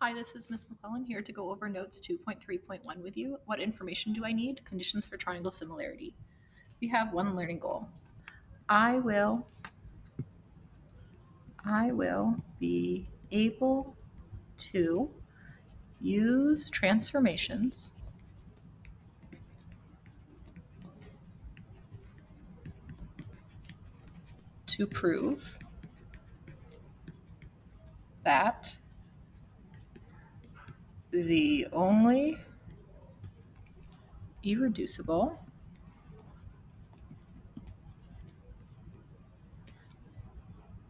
Hi, this is Ms. McClellan here to go over notes 2.3.1 with you. What information do I need? Conditions for triangle similarity. We have one learning goal. I will be able to use transformations to prove that the only irreducible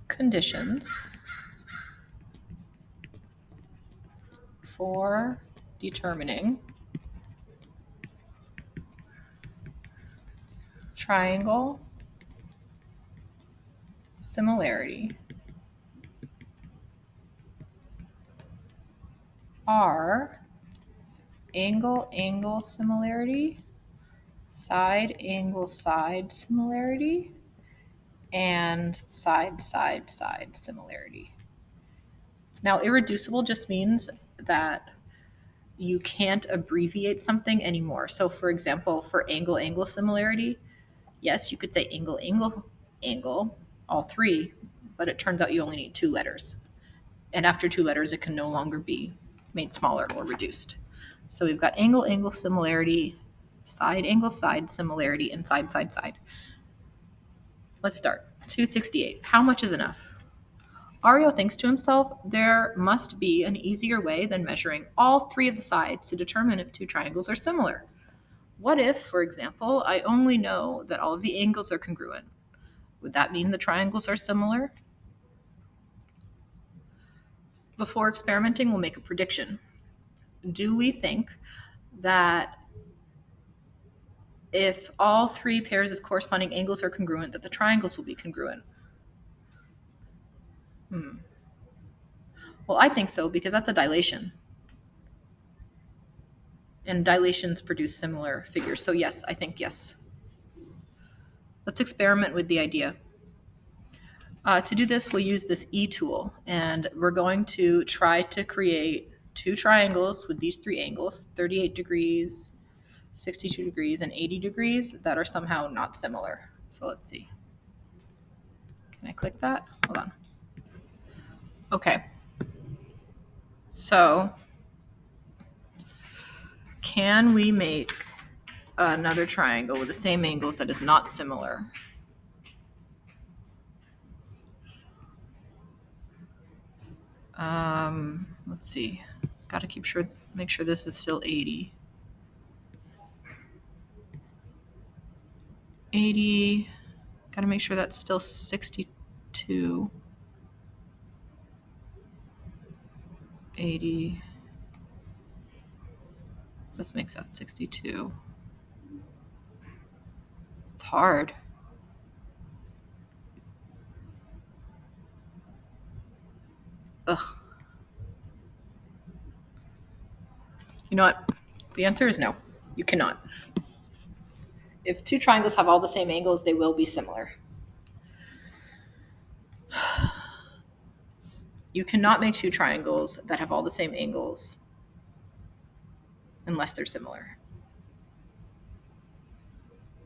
conditions for determining triangle similarity are angle-angle similarity, side-angle-side similarity, and side-side-side similarity. Now, irreducible just means that you can't abbreviate something anymore. So, for example, for angle-angle similarity, yes, you could say angle, all three, but it turns out you only need two letters. And after two letters, it can no longer be made smaller or reduced. So we've got angle-angle similarity, side-angle-side similarity, and side-side-side. Let's start. 268. How much is enough? Ario thinks to himself, there must be an easier way than measuring all three of the sides to determine if two triangles are similar. What if, for example, I only know that all of the angles are congruent? Would that mean the triangles are similar? Before experimenting, we'll make a prediction. Do we think that if all three pairs of corresponding angles are congruent, that the triangles will be congruent? Well, I think so, because that's a dilation. And dilations produce similar figures. So yes, I think yes. Let's experiment with the idea. To do this, we'll use this E tool, and we're going to try to create two triangles with these three angles, 38 degrees, 62 degrees, and 80 degrees, that are somehow not similar. So let's see. Can I click that? Hold on. Okay. So can we make another triangle with the same angles that is not similar? Let's see. Got to make sure this is still 80. 80. Got to make sure that's still 62. 80. Let's make that 62. It's hard. Ugh. You know what? The answer is no. You cannot. If two triangles have all the same angles, they will be similar. You cannot make two triangles that have all the same angles unless they're similar.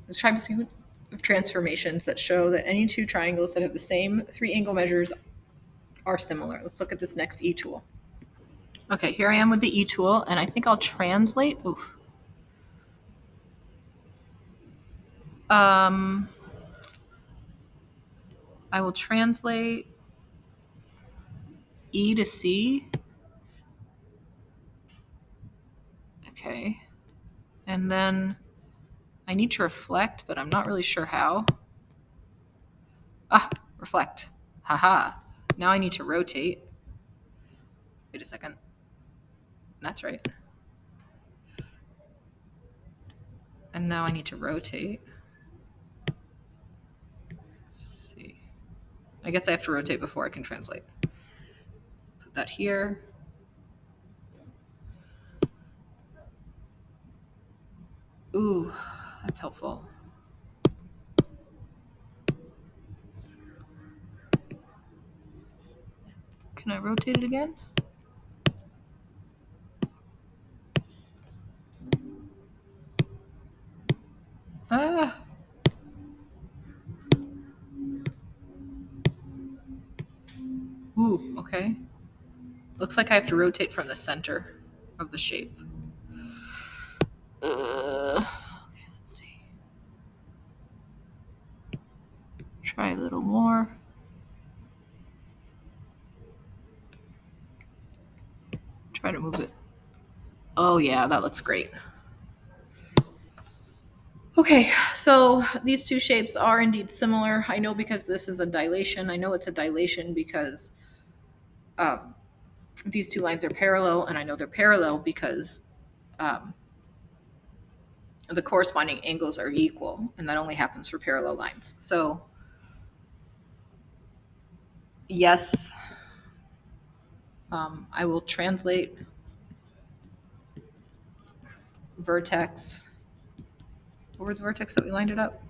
Let's try a sequence of transformations that show that any two triangles that have the same three angle measures are similar. Let's look at this next E tool. Okay, here I am with the E tool, and I think I'll translate. Oof. I will translate E to C. Okay. And then I need to reflect, but I'm not really sure how. Reflect. Haha. Now I need to rotate. Wait a second. That's right. And now I need to rotate. Let's see. I guess I have to rotate before I can translate. Put that here. Ooh, that's helpful. Can I rotate it again? Ooh, okay. Looks like I have to rotate from the center of the shape. Okay, let's see. Try a little more. Try to move it. Oh yeah, that looks great. Okay, so these two shapes are indeed similar. I know because this is a dilation. I know it's a dilation because these two lines are parallel, and I know they're parallel because um, the corresponding angles are equal, and that only happens for parallel lines. So yes, I will translate vertex. What were the vertex that we lined it up?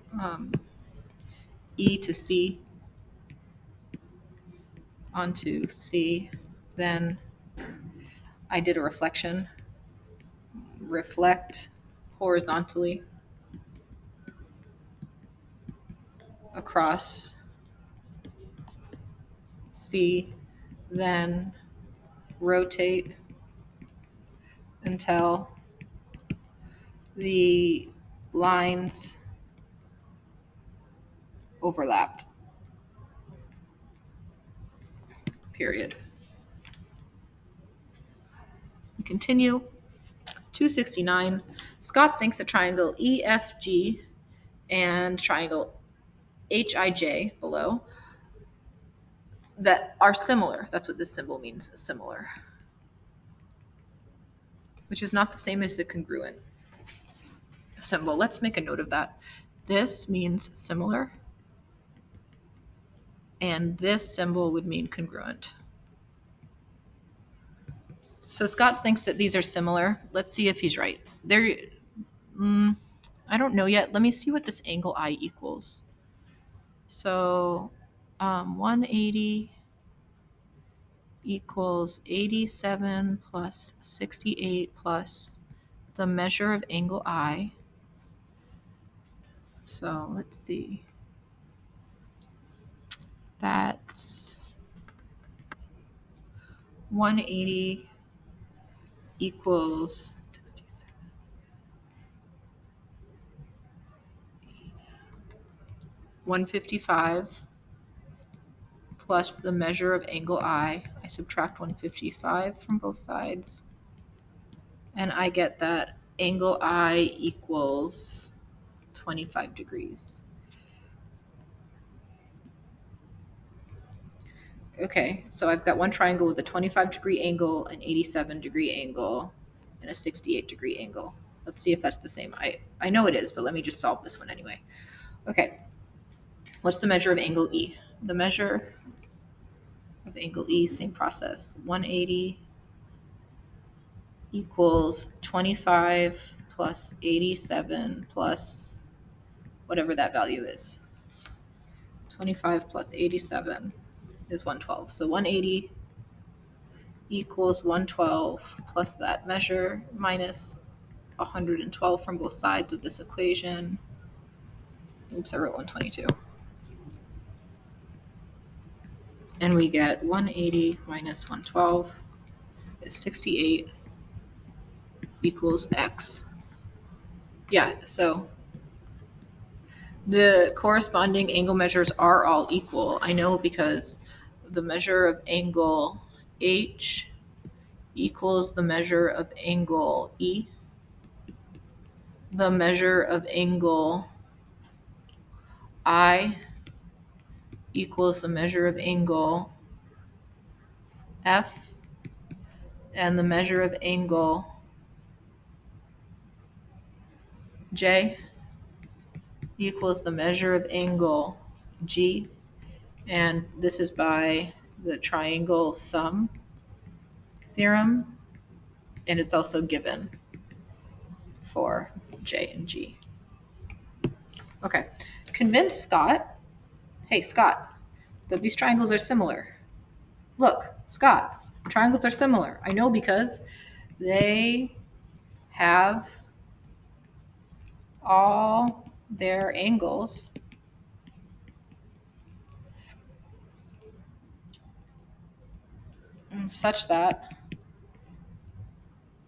E to C onto C. Then I did a reflection. Reflect horizontally across C. Then rotate until the lines overlapped. Period. We continue. 269. Scott thinks the triangle EFG and triangle HIJ below that are similar. That's what this symbol means, similar. Which is not the same as the congruent symbol. Let's make a note of that. This means similar, and this symbol would mean congruent. So Scott thinks that these are similar. Let's see if he's right. I don't know yet. Let me see what this angle I equals. So 180 equals 87 plus 68 plus the measure of angle I. So let's see. That's 180 equals 67. 155 plus the measure of angle I. I subtract 155 from both sides. And I get that angle I equals 25 degrees. Okay, so I've got one triangle with a 25-degree angle, an 87-degree angle, and a 68-degree angle. Let's see if that's the same. I know it is, but let me just solve this one anyway. Okay, what's the measure of angle E? The measure of angle E, same process. 180 equals 25 plus 87 plus whatever that value is. 25 plus 87 is 112. So 180 equals 112 plus that measure minus 112 from both sides of this equation. Oops, I wrote 122. And we get 180 minus 112 is 68 equals X. Yeah, so the corresponding angle measures are all equal. I know because the measure of angle H equals the measure of angle E. The measure of angle I equals the measure of angle F, and the measure of angle J equals the measure of angle G, and this is by the triangle sum theorem, and it's also given for J and G. Okay, convince Scott, hey Scott, that these triangles are similar. Look, Scott, triangles are similar. I know because they have all their angles such that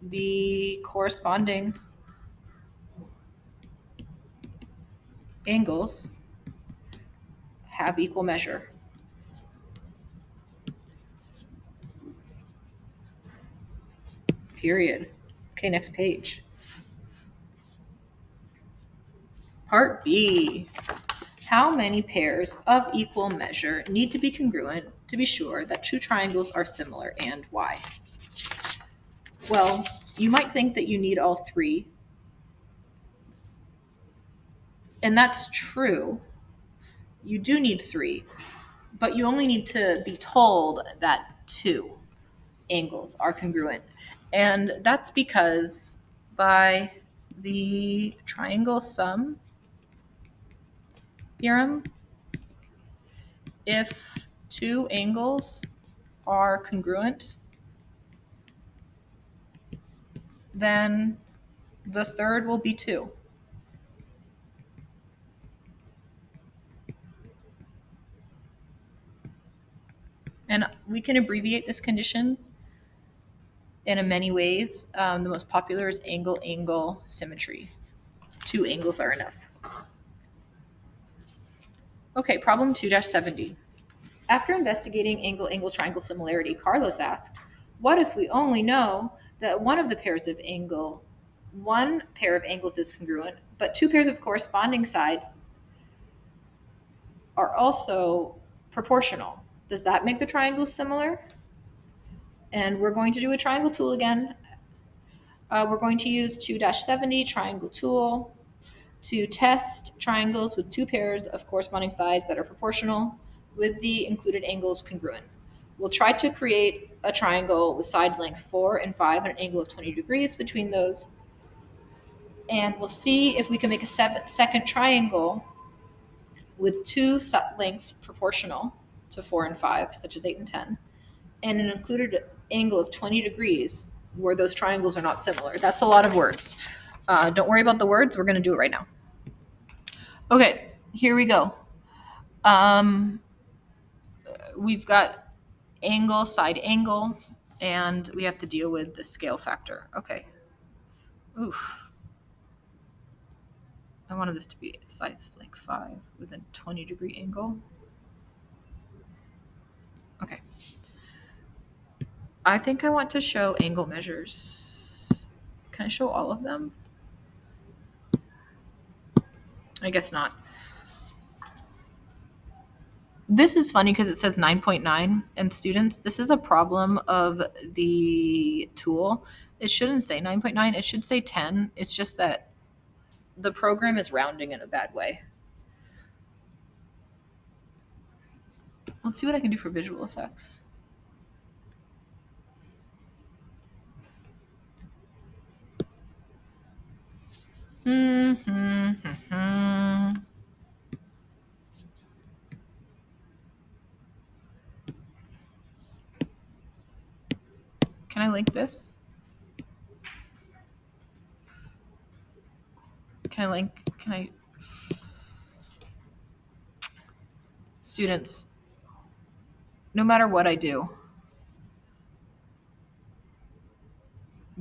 the corresponding angles have equal measure. Period. Okay, next page. Part B. How many pairs of equal measure need to be congruent to be sure that two triangles are similar, and why? Well, you might think that you need all three, and that's true. You do need three, but you only need to be told that two angles are congruent. And that's because by the triangle sum theorem, if two angles are congruent, then the third will be 2. And we can abbreviate this condition in many ways. The most popular is angle-angle symmetry. 2 angles are enough. Okay, problem 2-70. After investigating angle-angle triangle similarity, Carlos asked, what if we only know that one pair of angles is congruent, but 2 pairs of corresponding sides are also proportional? Does that make the triangles similar? And we're going to do a triangle tool again. We're going to use 2-70 triangle tool to test triangles with 2 pairs of corresponding sides that are proportional with the included angles congruent. We'll try to create a triangle with side lengths 4 and 5 and an angle of 20 degrees between those. And we'll see if we can make a second triangle with 2 lengths proportional to 4 and 5, such as 8 and 10, and an included angle of 20 degrees where those triangles are not similar. That's a lot of words. Don't worry about the words. We're going to do it right now. Okay, here we go. We've got angle, side angle, and we have to deal with the scale factor. Okay. Oof. I wanted this to be side length 5 with a 20-degree angle. Okay. I think I want to show angle measures. Can I show all of them? I guess not. This is funny because it says 9.9, and students, this is a problem of the tool. It shouldn't say 9.9, it should say 10. It's just that the program is rounding in a bad way. Let's see what I can do for visual effects. Can I link this? Students, no matter what I do,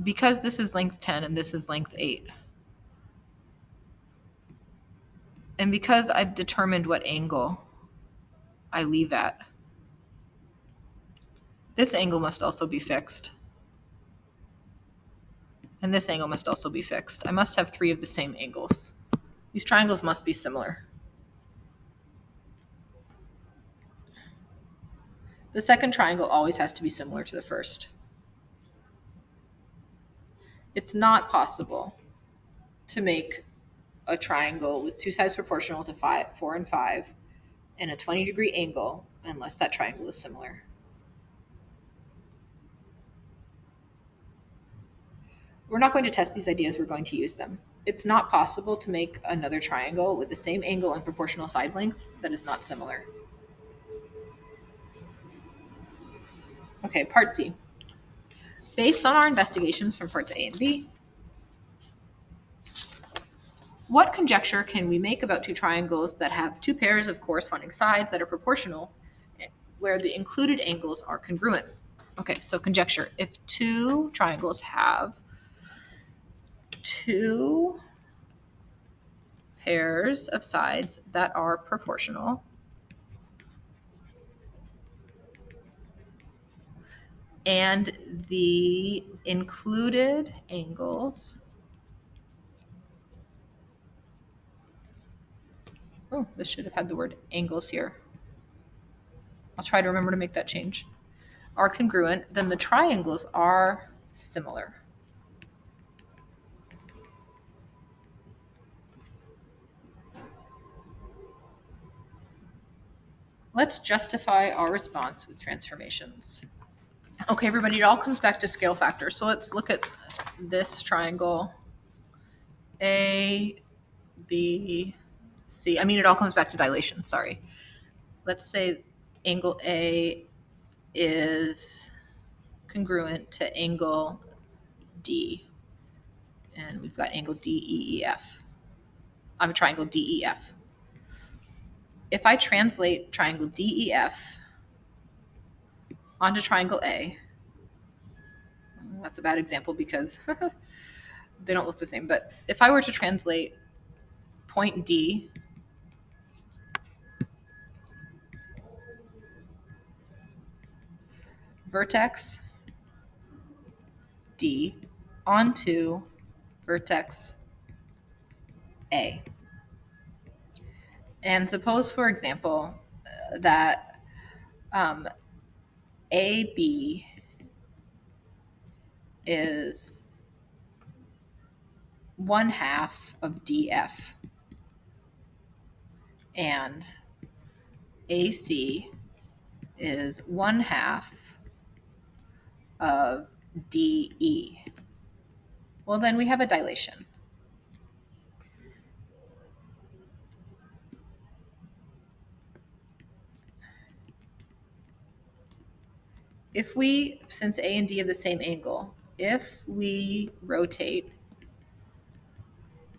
because this is length 10 and this is length 8, and because I've determined what angle I leave at, this angle must also be fixed. And this angle must also be fixed. I must have 3 of the same angles. These triangles must be similar. The second triangle always has to be similar to the first. It's not possible to make a triangle with 2 sides proportional to 4 and 5 and a 20-degree angle unless that triangle is similar. We're not going to test these ideas, we're going to use them. It's not possible to make another triangle with the same angle and proportional side lengths that is not similar. Okay, part C. Based on our investigations from parts A and B, What conjecture can we make about two triangles that have two pairs of corresponding sides that are proportional, where the included angles are congruent? Okay, so conjecture. If two triangles have two pairs of sides that are proportional, and the included angles, oh, this should have had the word angles here. I'll try to remember to make that change, are congruent, then the triangles are similar. Let's justify our response with transformations. Okay, everybody, it all comes back to scale factors. So let's look at this triangle. A, B, C. I mean, it all comes back to dilation, sorry. Let's say angle A is congruent to angle D. And we've got angle DEEF. I'm a triangle DEF. If I translate triangle DEF onto triangle A, that's a bad example because they don't look the same, but if I were to translate point D vertex D onto vertex A. And suppose, for example, that AB is 1/2 of DF and AC is 1/2 of DE. Well, then we have a dilation. If we, since A and D have the same angle, if we rotate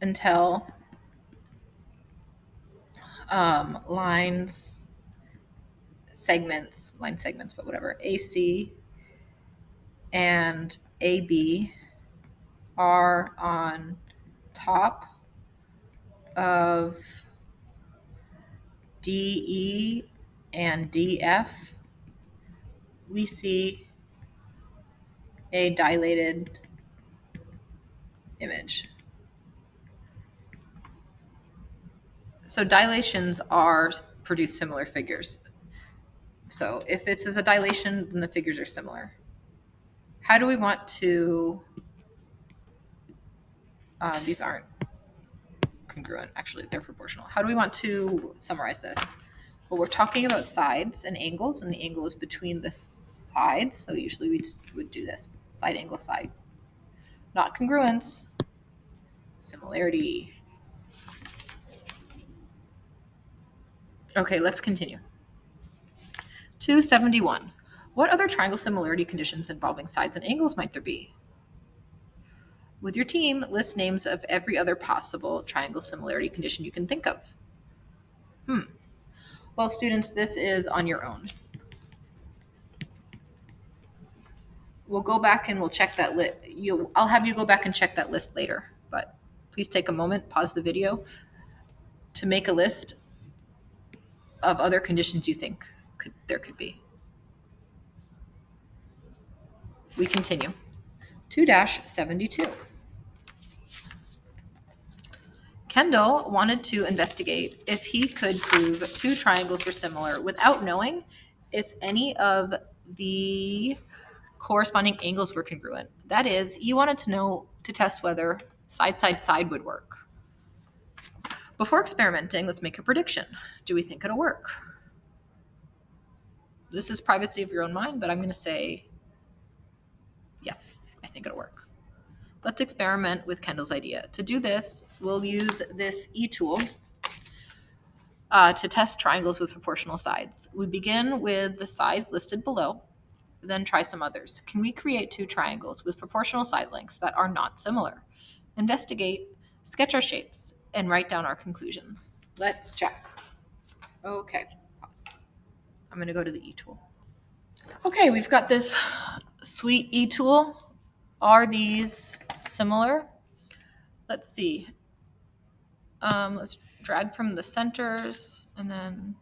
until line segments, but whatever, AC and AB are on top of DE and DF, we see a dilated image. So dilations produce similar figures. So if this is a dilation, then the figures are similar. How do we want to, these aren't congruent, actually, they're proportional. How do we want to summarize this? Well, we're talking about sides and angles, and the angle is between the sides, so usually we would do this, side angle side. Not congruence, similarity. Okay, let's continue. 271. What other triangle similarity conditions involving sides and angles might there be? With your team, list names of every other possible triangle similarity condition you can think of. Well, students, this is on your own. We'll go back and we'll check that list. I'll have you go back and check that list later, but please take a moment, pause the video, to make a list of other conditions you think there could be. We continue. 2-72. Kendall wanted to investigate if he could prove two triangles were similar without knowing if any of the corresponding angles were congruent. That is, he wanted to know to test whether side, side, side would work. Before experimenting, let's make a prediction. Do we think it'll work? This is privacy of your own mind, but I'm going to say yes, I think it'll work. Let's experiment with Kendall's idea. To do this, we'll use this e-tool to test triangles with proportional sides. We begin with the sides listed below, then try some others. Can we create two triangles with proportional side lengths that are not similar? Investigate, sketch our shapes, and write down our conclusions. Let's check. Okay, pause. I'm going to go to the E-tool. Okay, we've got this sweet E-tool. Are these similar? Let's see. Let's drag from the centers and then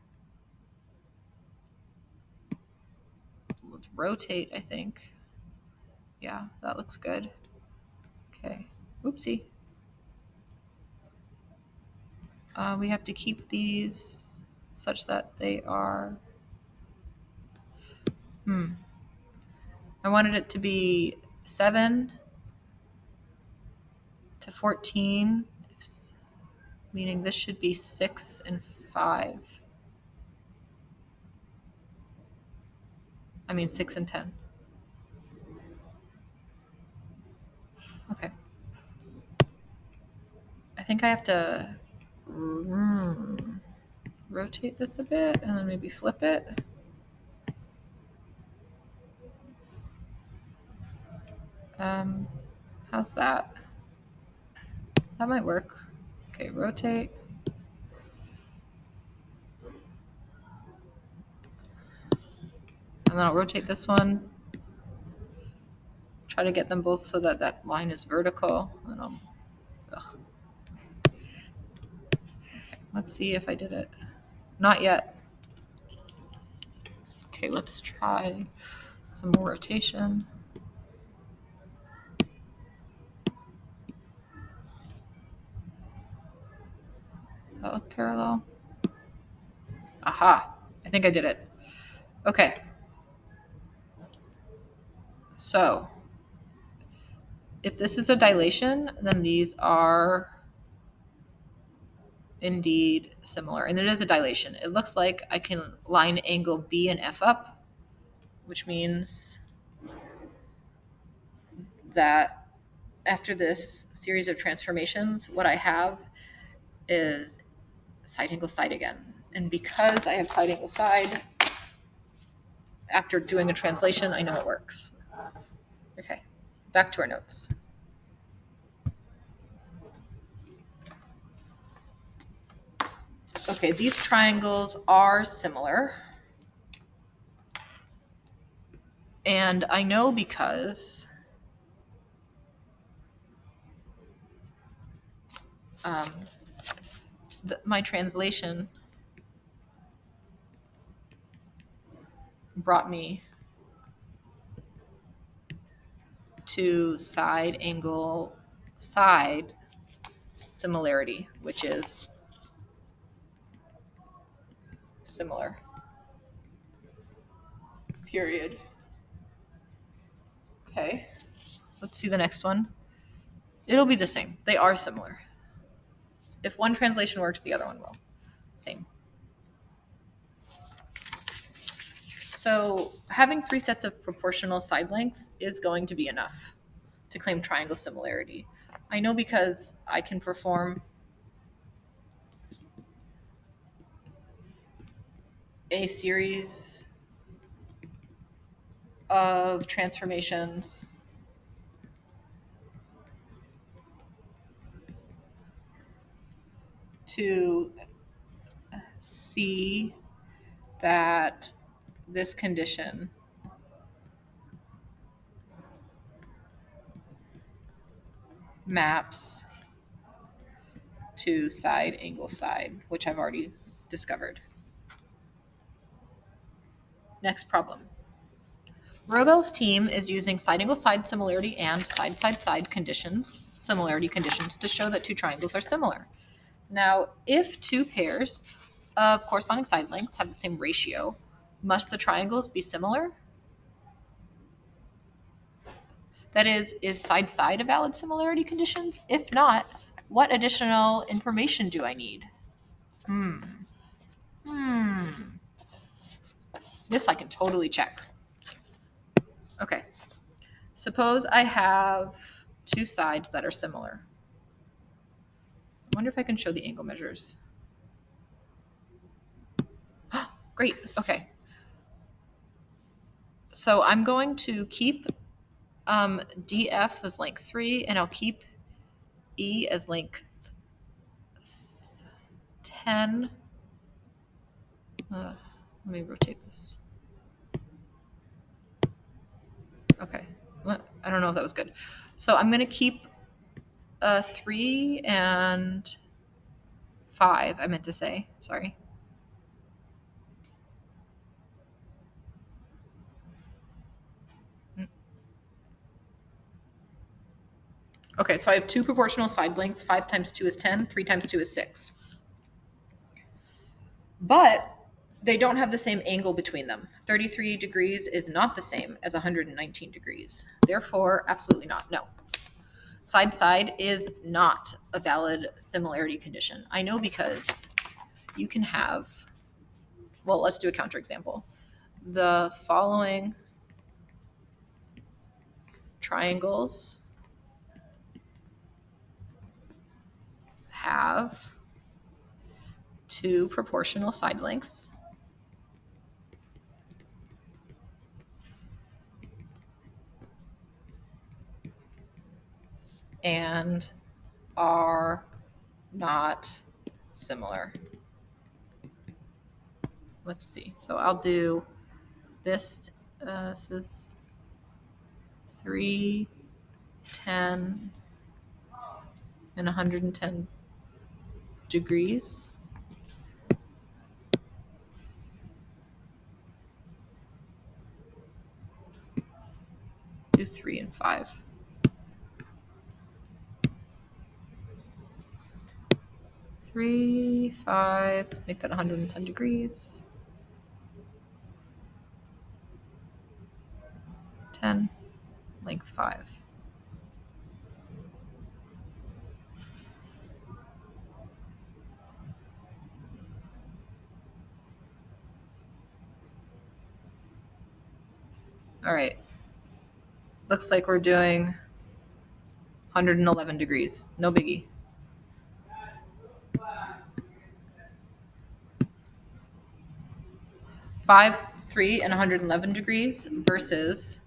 let's rotate, I think. Yeah, that looks good. Okay. Oopsie. We have to keep these such that they are... I wanted it to be 7 to 14, meaning this should be 6 and 5. I mean 6 and 10. Okay. I think I have to rotate this a bit and then maybe flip it. How's that? That might work. Okay, rotate. And then I'll rotate this one. Try to get them both so that that line is vertical. And okay, let's see if I did it. Not yet. Okay, let's try some more rotation. Does that look parallel? Aha, I think I did it. Okay. So if this is a dilation, then these are indeed similar. And it is a dilation. It looks like I can line angle B and F up, which means that after this series of transformations, what I have is side angle side again. And because I have side angle side, after doing a translation, I know it works. Okay, back to our notes. Okay, these triangles are similar. And I know because my translation brought me to side angle side similarity, which is similar. Period. Okay, let's see the next one. It'll be the same. They are similar. If one translation works, the other one will. Same. So having 3 sets of proportional side lengths is going to be enough to claim triangle similarity. I know because I can perform a series of transformations to see that this condition maps to side angle side, which I've already discovered. Next problem. Robel's team is using side angle side similarity and side side side conditions, similarity conditions, to show that 2 triangles are similar. Now, if 2 pairs of corresponding side lengths have the same ratio, must the triangles be similar? That is side side a valid similarity conditions? If not, what additional information do I need? This I can totally check. Okay. Suppose I have 2 sides that are similar. I wonder if I can show the angle measures. Great. Okay. So I'm going to keep DF as length 3, and I'll keep E as length 10. Let me rotate this. Okay. I don't know if that was good. So I'm going to keep 3 and 5, I meant to say. Sorry. Okay, so I have 2 proportional side lengths. 5 times 2 is 10. 3 times 2 is 6. But they don't have the same angle between them. 33 degrees is not the same as 119 degrees. Therefore, absolutely not. No. Side side is not a valid similarity condition. I know because you can have, well, let's do a counterexample. The following triangles have 2 proportional side lengths and are not similar. Let's see. So I'll do this. This is 3, 10, and 110 degrees. Let's do 3 and 5. 3, 5, make that 110 degrees. 10, length 5. All right. Looks like we're doing 111 degrees. No biggie. 5, 3, and 111 degrees versus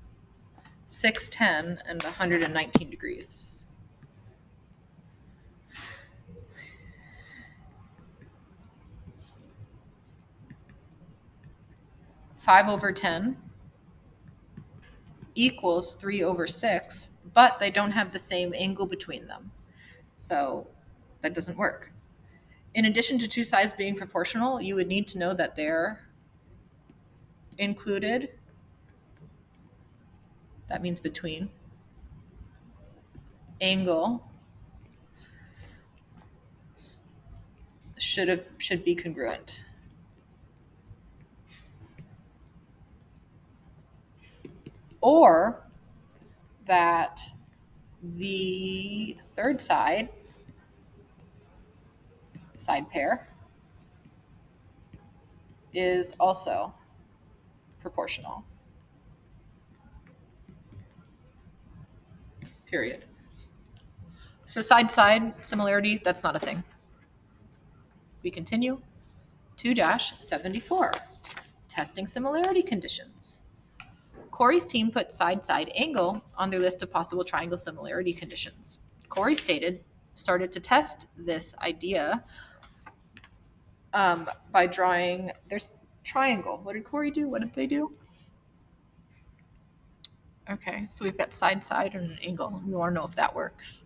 6, 10, and 119 degrees. 5 over 10 equals 3 over 6, but they don't have the same angle between them. So that doesn't work. In addition to 2 sides being proportional, you would need to know that they're included. That means between. Angle should be congruent. Or that the third side pair is also proportional. Period. So side similarity, that's not a thing. We continue. 2-74. Testing similarity conditions. Corey's team put side angle on their list of possible triangle similarity conditions. Corey started to test this idea by drawing their triangle. What did Corey do? What did they do? Okay, so we've got side and an angle. We want to know if that works.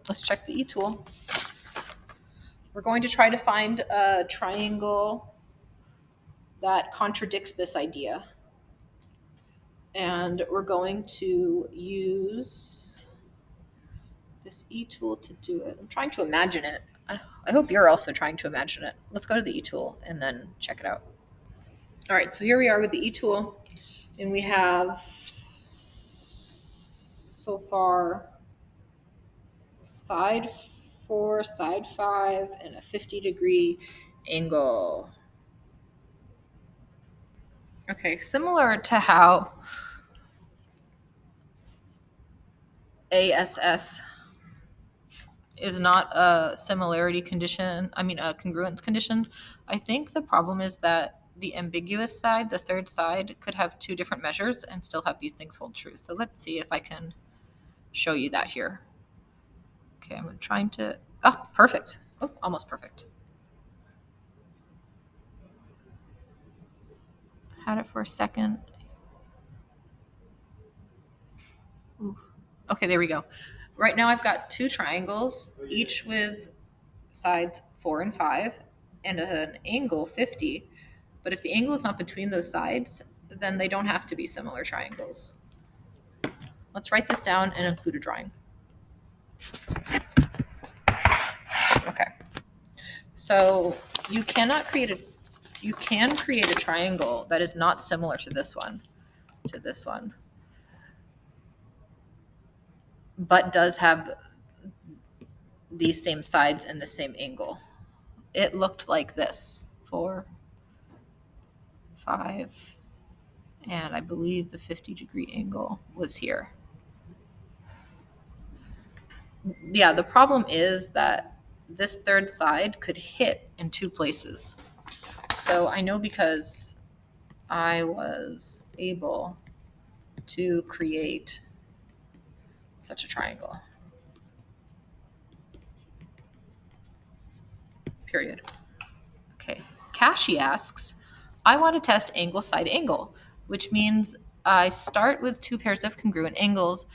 Let's check the E tool. We're going to try to find a triangle that contradicts this idea. And we're going to use this E tool to do it. I'm trying to imagine it. I hope you're also trying to imagine it. Let's go to the E tool and then check it out. All right, so here we are with the E tool, and we have so far side 4, side 5, and a 50-degree angle. Okay, similar to how ASS is not a similarity condition, a congruence condition, I think the problem is that the ambiguous side, the third side, could have 2 different measures and still have these things hold true. So let's see if I can show you that here. Okay, I'm trying to, oh, perfect. Oh, almost perfect. Had it for a second. Ooh. Okay, there we go. Right now I've got two triangles, each with sides 4 and 5 and an angle 50. But if the angle is not between those sides, then they don't have to be similar triangles. Let's write this down and include a drawing. Okay. So you can create a triangle that is not similar to this one, but does have these same sides and the same angle. It looked like this: 4, 5, and I believe the 50-degree angle was here. Yeah, the problem is that this third side could hit in two places. So I know because I was able to create such a triangle. Period. Okay. Kashi asks, I want to test angle side angle, which means I start with two pairs of congruent angles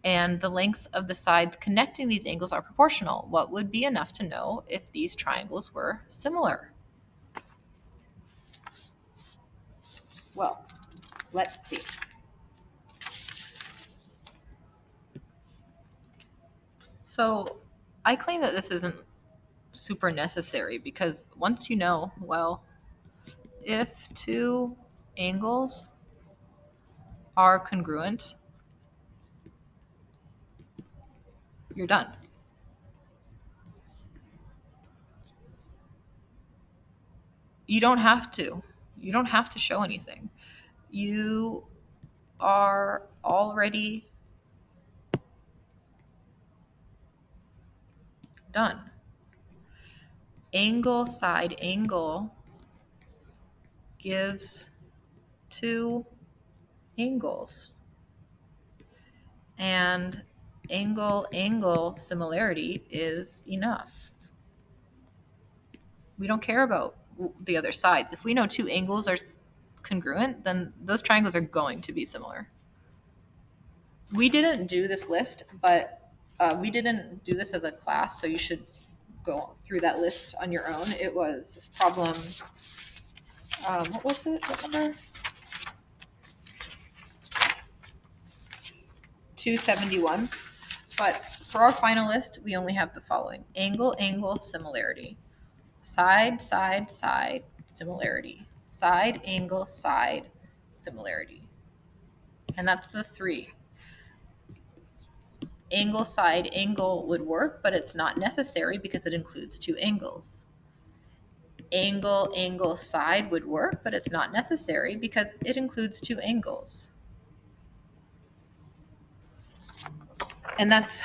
and the lengths of the sides connecting these angles are proportional. What would be enough to know if these triangles were similar? Well, let's see. So I claim that this isn't super necessary because once you know, well, if two angles are congruent, you're done. You don't have to. You don't have to show anything. You are already done. Angle side angle gives two angles. And angle angle similarity is enough. We don't care about the other sides. If we know two angles are congruent, then those triangles are going to be similar. We didn't do this list, but we didn't do this as a class, so you should go through that list on your own. It was problem, what was it? What number? 271. But for our final list, we only have the following: angle, angle, similarity, side, side, side, similarity, side, angle, side, similarity. And that's the three. Angle, side, angle would work, but it's not necessary because it includes two angles. Angle, angle, side would work, but it's not necessary because it includes two angles. And that's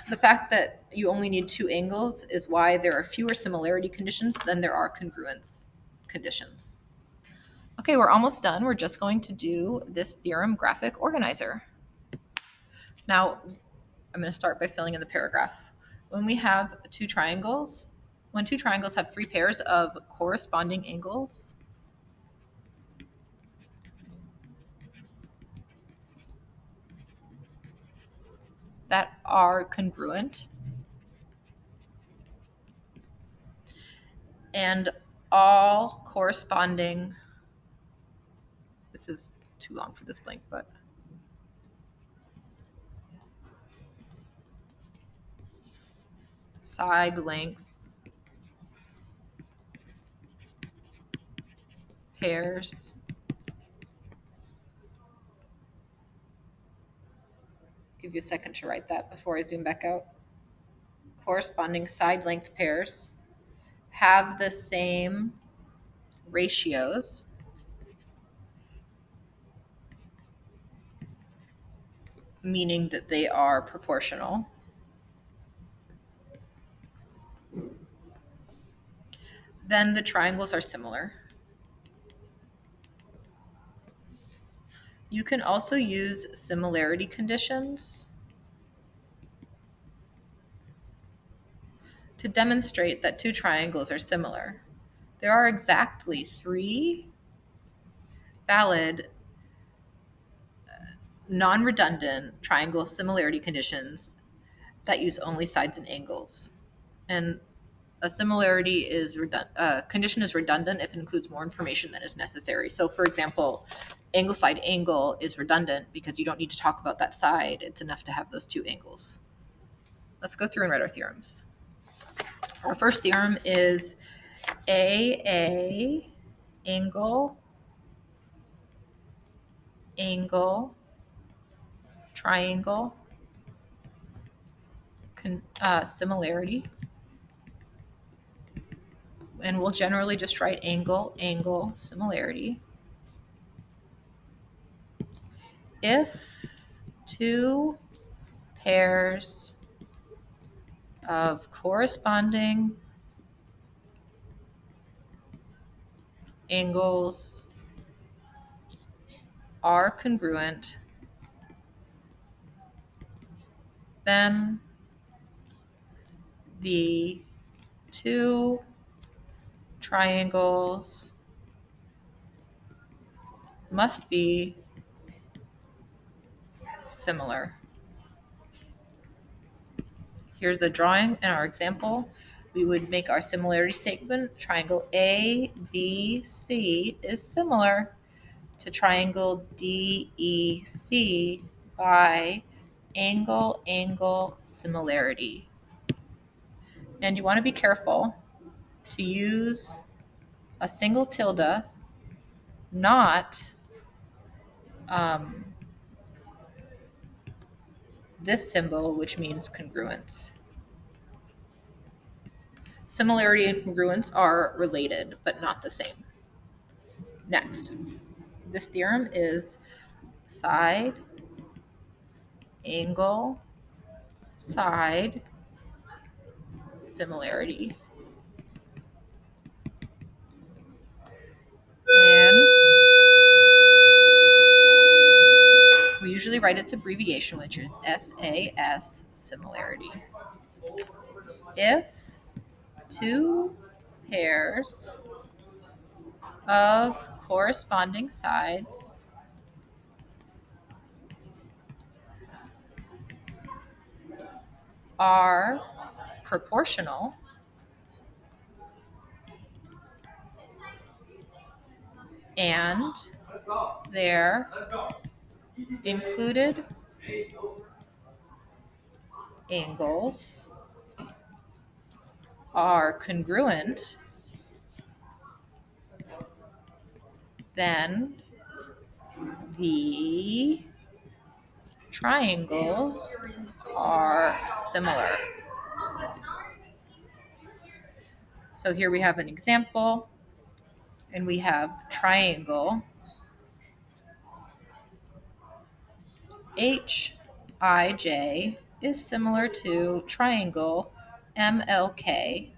the fact that you only need two angles is why there are fewer similarity conditions than there are congruence conditions. Okay, we're almost done. We're just going to do this theorem graphic organizer. Now, I'm going to start by filling in the paragraph. When we have two triangles, when two triangles have three pairs of corresponding angles, that are congruent, and all corresponding, this is too long for this blank, but side length pairs give you a second to write that before I zoom back out. Corresponding side length pairs have the same ratios meaning that they are proportional. Then the triangles are similar. You can also use similarity conditions to demonstrate that two triangles are similar. There are exactly 3 valid non-redundant triangle similarity conditions that use only sides and angles. And a similarity is condition is redundant if it includes more information than is necessary. So for example, angle side angle is redundant because you don't need to talk about that side. It's enough to have those 2 angles. Let's go through and write our theorems. Our first theorem is AA angle triangle similarity. And we'll generally just write angle similarity. If 2 pairs of corresponding angles are congruent, then the 2 triangles must be similar. Here's the drawing in our example. We would make our similarity statement. Triangle ABC is similar to triangle DEC by angle similarity. And you want to be careful to use a single tilde, not this symbol, which means congruence. Similarity and congruence are related, but not the same. Next, this theorem is side, angle, side, similarity. And we usually write its abbreviation, which is SAS, similarity. If 2 pairs of corresponding sides are proportional, and their included angles are congruent, then the triangles are similar. So here we have an example, and we have triangle HIJ is similar to triangle MLK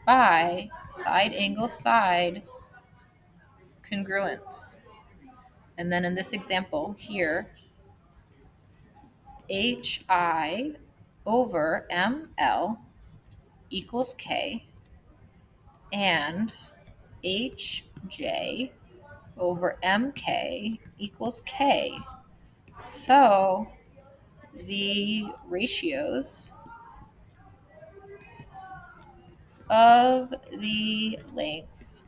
by side angle side congruence. And then in this example here, HI over ML equals K, and HJ over MK equals K. So the ratios of the lengths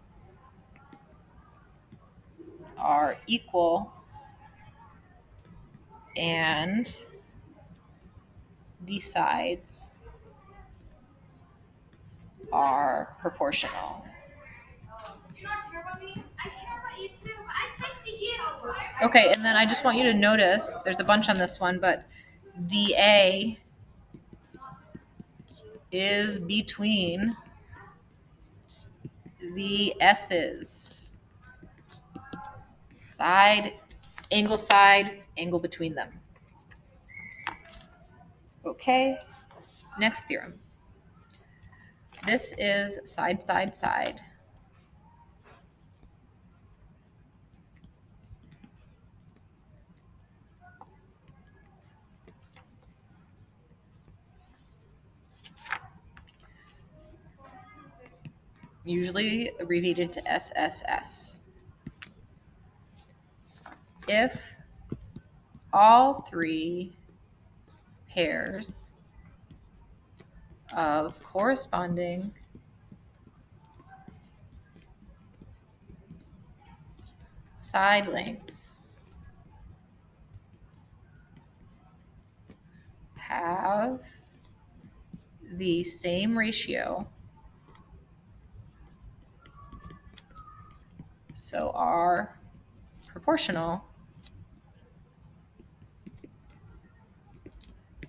are equal, and the sides are proportional. Okay, and then I just want you to notice, there's a bunch on this one, but the A is between the S's. Side, angle between them. Okay, next theorem. This is side, side, side. usually abbreviated to SSS. If all three pairs of corresponding side lengths have the same ratio, so are proportional,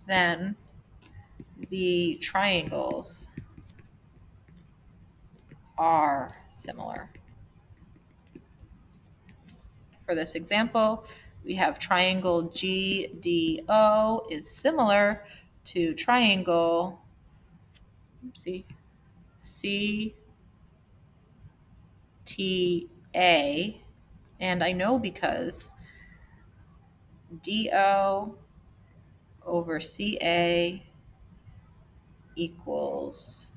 then the triangles are similar. For this example, we have triangle GDO is similar to triangle CTA, and I know because DO over CA equals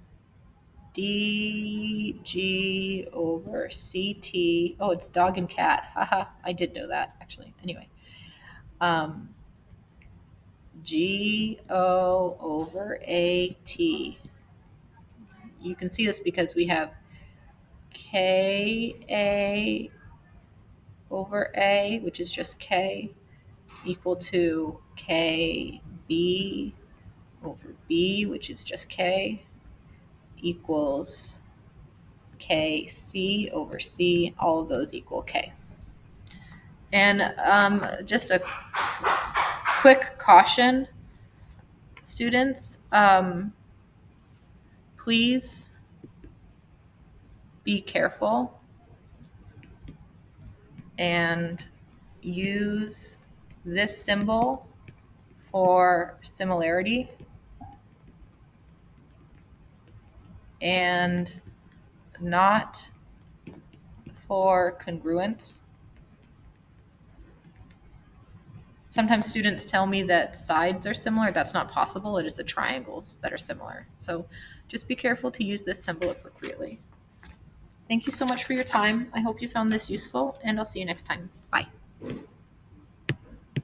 DG over CT. Oh, it's dog and cat. Haha, I did know that actually. Anyway, GO over AT. You can see this because we have KA over A, which is just K, equal to KB over B, which is just K, equals KC over C. All of those equal K. And just a quick caution, students, please be careful and use this symbol for similarity and not for congruence. Sometimes students tell me that sides are similar. That's not possible. It is the triangles that are similar. So just be careful to use this symbol appropriately. Thank you so much for your time. I hope you found this useful, and I'll see you next time. Bye.